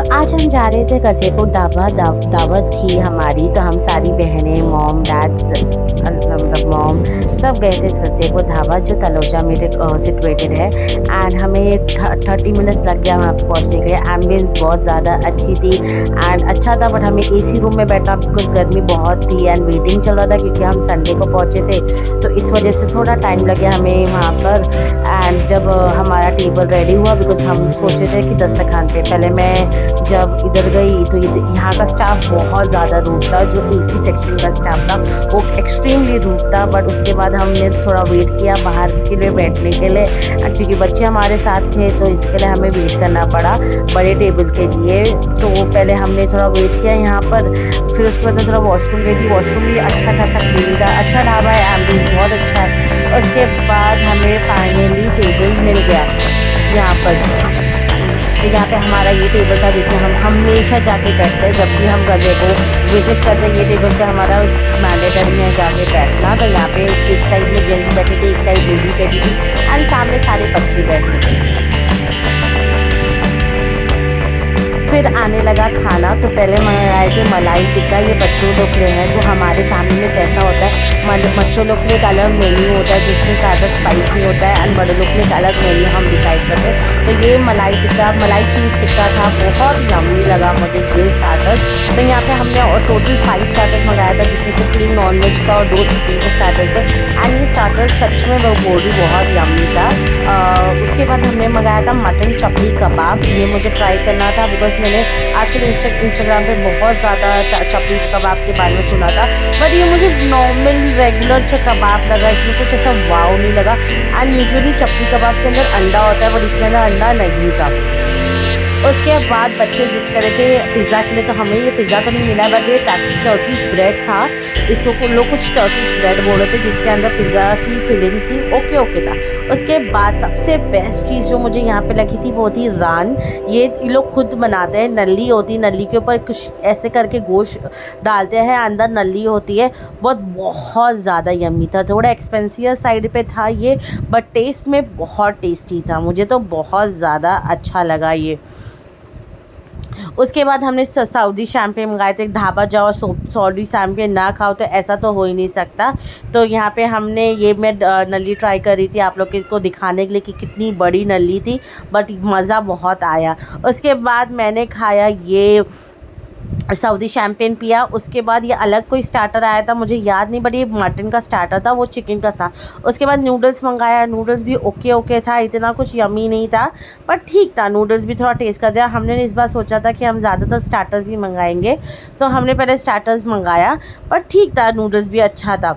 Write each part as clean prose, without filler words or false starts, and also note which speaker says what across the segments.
Speaker 1: तो आज हम जा रहे थे गज़ेबो ढाबा दावत थी हमारी, तो हम सारी बहनें, मॉम, डैड, मतलब मॉम सब गए थे इस गज़ेबो ढाबा जो तलोजा में सिचुएटेड है। एंड हमें 30 मिनट्स लग गया वहाँ पे पहुँचने के लिए। एम्बियंस बहुत ज़्यादा अच्छी थी एंड अच्छा था, बट हमें एसी रूम में बैठना बिकॉज गर्मी बहुत थी एंड वेटिंग चल रहा था क्योंकि हम संडे को पहुँचे थे, तो इस वजह से थोड़ा टाइम लग गया हमें वहाँ पर। एंड जब हमारा टेबल रेडी हुआ, बिकॉज हम सोचे थे कि दस्तरखान पे, पहले मैं जब इधर गई तो यहाँ का स्टाफ बहुत ज़्यादा रूड था, जो एसी सेक्शन का स्टाफ था वो एक्सट्रीमली रूड था। बट उसके बाद हमने थोड़ा वेट किया बाहर के लिए बैठने के लिए, क्योंकि बच्चे हमारे साथ थे तो इसके लिए हमें वेट करना पड़ा बड़े टेबल के लिए। तो पहले हमने थोड़ा वेट किया यहाँ पर, फिर उसके बाद थोड़ा वॉशरूम गई थी। वॉशरूम भी अच्छा खासा क्लीन था, अच्छा ढाबा है, एम्बियंस बहुत अच्छा है। उसके बाद हमें फाइनली टेबल मिल गया यहाँ पर। तो यहाँ पे हमारा ये टेबल था जिसमें हम हमेशा जाके बैठते हैं जब भी हम गज़ेबो विज़िट करते हैं। ये टेबल पे हमारा मैंडेटरी है जाके बैठना। तो यहाँ पे एक साइड में जेंट्स बैठे थे, एक साइड लेडीज बैठी थी एंड सामने सारे बच्चे बैठे थे। फिर आने लगा खाना, तो पहले मंगाए थे मलाई टिक्का। ये बच्चों लोग के हैं, तो हमारे फैमिली में कैसा होता है, बच्चों लोग के लिए एक अलग मेन्यू होता है जिसमें ज़्यादा स्पाइस नहीं होता है एंड बड़े लोग के लिए एक अलग मेन्यू हम डिसाइड करते हैं। तो ये मलाई टिक्का, मलाई चीज़ टिक्का था, बहुत यम्मी लगा मुझे ये स्टार्टर्स। तो यहाँ पे हमने और टोटल 5 स्टार्टर्स मंगाया था, जिसमें से 3 नॉन-वेज था और 2 चिकन के स्टार्टर्स थे। एंड ये स्टार्टर्स सच में वो बोली बहुत यम्मी था। उसके बाद हमने मंगाया था मटन चपली कबाब। ये मुझे ट्राई करना था बिकॉज मैंने आजकल इंस्टाग्राम पे बहुत ज़्यादा चपली कबाब के बारे में सुना था, बट ये मुझे नॉर्मल रेगुलर कबाब लगा, इसमें कुछ ऐसा वाव नहीं लगा। एंड यूजुअली चपली कबाब के अंदर अंडा होता है, बट इसमें अंडा नहीं था। उसके बाद बच्चे जिद कर रहे थे पिज़्ज़ा के लिए, तो हमें ये पिज़्ज़ा तो नहीं मिला, बट ये टर्किश ब्रेड था। इसको लोग कुछ टर्किश ब्रेड बोल रहे थे जिसके अंदर पिज़्ज़ा की फिलिंग थी। ओके था। उसके बाद सबसे बेस्ट चीज़ जो मुझे यहाँ पे लगी थी वो थी रान। ये लोग खुद बनाते हैं, नली होती है, नली के ऊपर कुछ ऐसे करके गोश्त डालते हैं, अंदर नली होती है। बहुत ज़्यादा यम्मी था। थोड़ा एक्सपेंसिव साइड पे था ये, बट टेस्ट में बहुत टेस्टी था। मुझे तो बहुत ज़्यादा अच्छा लगा ये। उसके बाद हमने सऊदी शैम्पेन मंगाए थे। ढाबा जाओ सऊदी शैम्पेन ना खाओ तो ऐसा तो हो ही नहीं सकता। तो यहाँ पे हमने ये मैं नली ट्राई कर रही थी आप लोग को दिखाने के लिए कि कितनी बड़ी नली थी, बट मज़ा बहुत आया। उसके बाद मैंने खाया ये सऊदी शैम्पेन पिया। उसके बाद ये अलग कोई स्टार्टर आया था, मुझे याद नहीं, बट ये मटन का स्टार्टर था, वो चिकन का था। उसके बाद नूडल्स मंगाया। नूडल्स भी ओके था, इतना कुछ यमी नहीं था, पर ठीक था। नूडल्स भी थोड़ा टेस्ट कर दिया। हमने इस बार सोचा था कि हम ज़्यादातर स्टार्टर्स ही मंगाएंगे, तो हमने पहले स्टार्टर्स मंगाया, पर ठीक था, नूडल्स भी अच्छा था।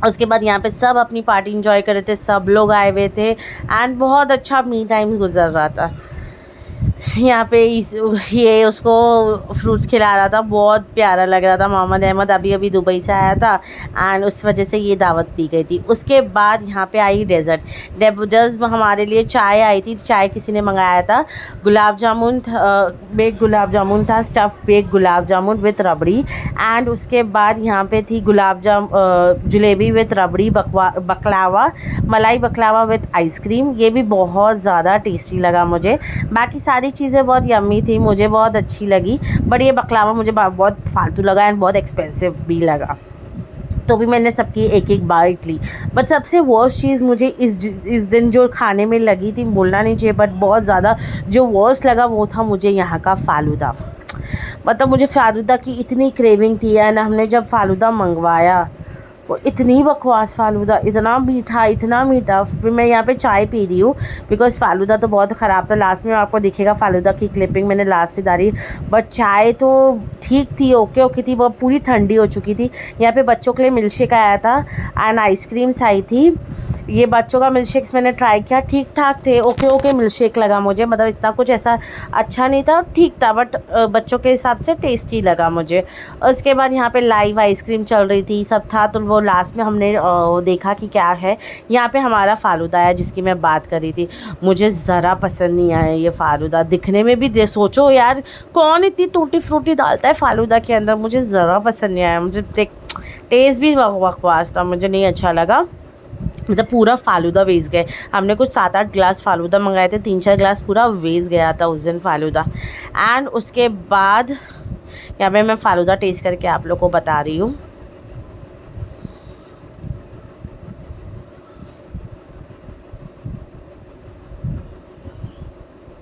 Speaker 1: उसके बाद यहाँ पे सब अपनी पार्टी इंजॉय कर रहे थे, सब लोग आए हुए थे एंड बहुत अच्छा मी टाइम गुजर रहा था। यहाँ पे ये उसको फ्रूट्स खिला रहा था, बहुत प्यारा लग रहा था। मोहम्मद अहमद अभी दुबई से आया था एंड उस वजह से ये दावत दी गई थी। उसके बाद यहाँ पे आई डेजर्ट हमारे लिए चाय आई थी। चाय किसी ने मंगाया था, गुलाब जामुन बेक गुलाब जामुन था, stuff bake gulab jamun with rabri. And उसके बाद यहाँ पे थी जलेबी विथ रबड़ी, बकलावा, मलाई बकलावा विथ आइसक्रीम। ये भी बहुत ज़्यादा टेस्टी लगा मुझे। बाकी सारी चीज़ें बहुत यम्मी थी, मुझे बहुत अच्छी लगी, बट ये बकलावा मुझे बहुत फालतू लगा एंड बहुत एक्सपेंसिव भी लगा, तो भी मैंने सबकी एक बाइट ली। बट सबसे वर्स्ट चीज़ मुझे इस दिन जो खाने में लगी थी, बोलना नहीं चाहिए, बट बहुत ज़्यादा जो वर्स्ट लगा वो था मुझे यहाँ का फ़ालूदा। मतलब मुझे फ़ालूदा की इतनी क्रेविंग थी एंड हमने जब फ़ालूदा मंगवाया वो इतनी बकवास फ़ालूदा, इतना मीठा। फिर मैं यहाँ पे चाय पी रही हूँ बिकॉज़ फ़ालूदा तो बहुत ख़राब था। लास्ट में आपको दिखेगा फ़ालूदा की क्लिपिंग मैंने लास्ट में डाली, बट चाय तो ठीक थी, ओके थी, वो पूरी ठंडी हो चुकी थी। यहाँ पे बच्चों के लिए मिल्कशेक आया था एंड आइसक्रीम्स आई थी। ये बच्चों का मिल्कशेक्स मैंने ट्राई किया, ठीक ठाक थे, ओके मिल्कशेक लगा मुझे। मतलब इतना कुछ ऐसा अच्छा नहीं था, ठीक था, बट बच्चों के हिसाब से टेस्टी लगा मुझे। उसके बाद यहाँ पे लाइव आइसक्रीम चल रही थी, सब था, तो वो लास्ट में हमने देखा कि क्या है। यहाँ पे हमारा फ़ालूदा है जिसकी मैं बात कर रही थी। मुझे ज़रा पसंद नहीं आया ये फ़ालूदा, दिखने में भी सोचो यार कौन इतनी टूटी फ्रूटी डालता है फ़ालूदा के अंदर, मुझे ज़रा पसंद नहीं आया। मुझे टेस्ट भी बकवास था, मुझे नहीं अच्छा लगा। मतलब पूरा फ़ालूदा वेस्ट गए। हमने कुछ 7-8 ग्लास फ़ालूदा मंगाए थे, 3-4 ग्लास पूरा वेस्ट गया था उस दिन फ़ालूदा। एंड उसके बाद यहाँ पे मैं फ़ालूदा टेस्ट करके आप लोग को बता रही हूँ।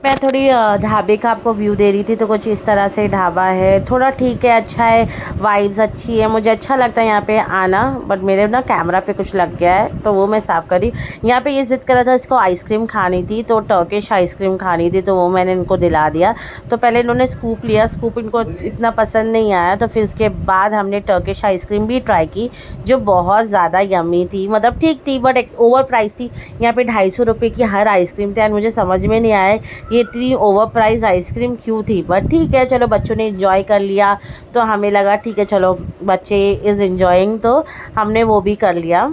Speaker 1: मैं थोड़ी ढाबे का आपको व्यू दे रही थी, तो कुछ इस तरह से ढाबा है, थोड़ा ठीक है, अच्छा है, वाइब्स अच्छी है, मुझे अच्छा लगता है यहाँ पे आना। बट मेरे ना कैमरा पे कुछ लग गया है, तो वो मैं साफ़ करी। यहाँ पे ये ज़िद कर रहा था इसको आइसक्रीम खानी थी, तो टर्किश आइसक्रीम खानी थी, तो वो मैंने इनको दिला दिया। तो पहले इन्होंने स्कूप लिया, स्कूप इनको इतना पसंद नहीं आया, तो फिर उसके बाद हमने टर्किश आइसक्रीम भी ट्राई की, जो बहुत ज़्यादा यम्मी थी, मतलब ठीक थी बट ओवर प्राइस थी। यहाँ पे 250 रुपये की हर आइसक्रीम थी, एंड मुझे समझ में नहीं आया ये इतनी ओवर प्राइस आइसक्रीम क्यों थी। बट ठीक है, चलो बच्चों ने इन्जॉय कर लिया, तो हमें लगा ठीक है चलो बच्चे इज़ इन्जॉइंग, तो हमने वो भी कर लिया।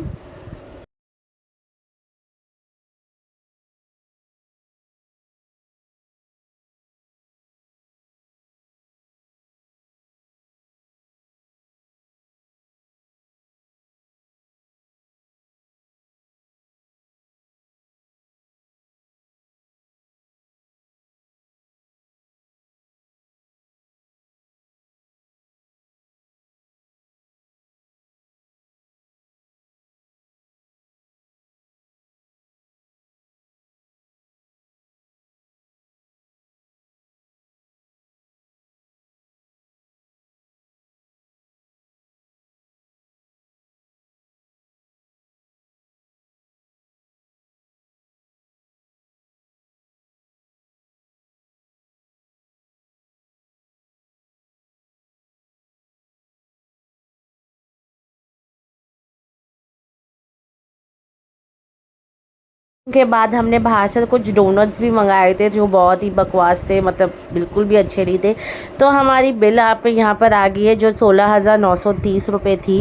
Speaker 1: के बाद हमने बाहर से कुछ डोनट्स भी मंगाए थे, जो बहुत ही बकवास थे, मतलब बिल्कुल भी अच्छे नहीं थे। तो हमारी बिल आप यहाँ पर आ गई है, जो 16,930 रुपये थी।